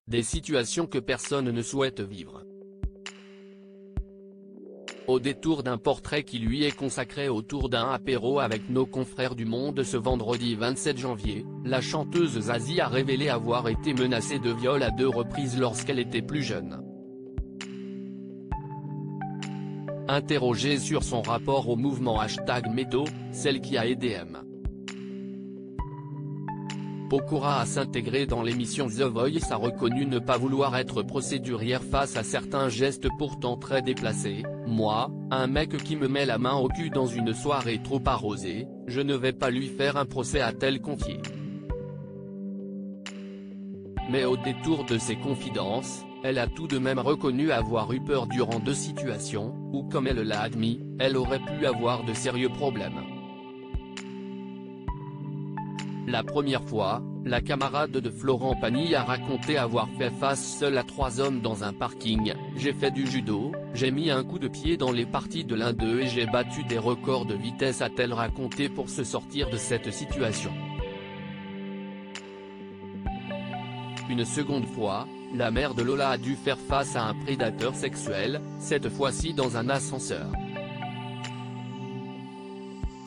Des situations que personne ne souhaite vivre. Au détour d'un portrait qui lui est consacré autour d'un apéro avec nos confrères du Monde ce vendredi 27 janvier, la chanteuse Zazie a révélé avoir été menacée de viol à 2 reprises lorsqu'elle était plus jeune. Interrogée sur son rapport au mouvement #Médo, celle qui a aidé M. Pokora à s'intégrer dans l'émission The Voice a reconnu ne pas vouloir être procédurière face à certains gestes pourtant très déplacés. « Moi, un mec qui me met la main au cul dans une soirée trop arrosée, je ne vais pas lui faire un procès », a-t-elle confié. Mais au détour de ses confidences, elle a tout de même reconnu avoir eu peur durant 2 situations, où comme elle l'a admis, elle aurait pu avoir de sérieux problèmes. La première fois, la camarade de Florent Pagny a raconté avoir fait face seule à 3 hommes dans un parking. « J'ai fait du judo, j'ai mis un coup de pied dans les parties de l'un d'eux et j'ai battu des records de vitesse », a-t-elle raconté pour se sortir de cette situation. Une seconde fois, la mère de Lola a dû faire face à un prédateur sexuel, cette fois-ci dans un ascenseur.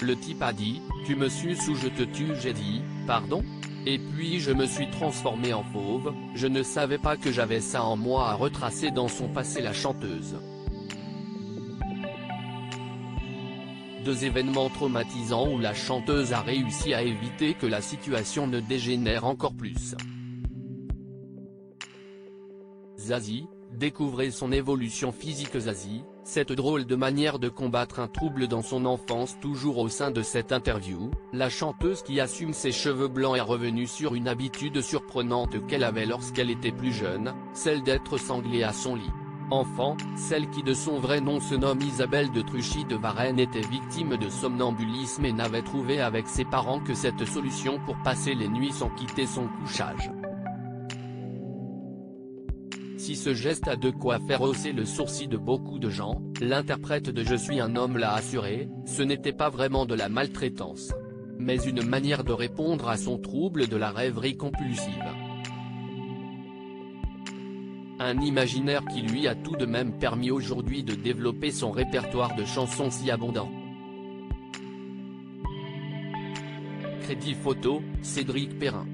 Le type a dit « Tu me suces ou je te tue », j'ai dit « Pardon ? Et puis je me suis transformé en fauve, je ne savais pas que j'avais ça en moi », a retracé dans son passé la chanteuse. 2 événements traumatisants où la chanteuse a réussi à éviter que la situation ne dégénère encore plus. Zazie, découvrez son évolution physique. Zazie, cette drôle de manière de combattre un trouble dans son enfance. Toujours au sein de cette interview, la chanteuse qui assume ses cheveux blancs est revenue sur une habitude surprenante qu'elle avait lorsqu'elle était plus jeune, celle d'être sanglée à son lit. Enfant, celle qui de son vrai nom se nomme Isabelle de Truchy de Varennes était victime de somnambulisme et n'avait trouvé avec ses parents que cette solution pour passer les nuits sans quitter son couchage. Si ce geste a de quoi faire hausser le sourcil de beaucoup de gens, l'interprète de Je suis un homme l'a assuré, ce n'était pas vraiment de la maltraitance, mais une manière de répondre à son trouble de la rêverie compulsive. Un imaginaire qui lui a tout de même permis aujourd'hui de développer son répertoire de chansons si abondant. Crédit photo, Cédric Perrin.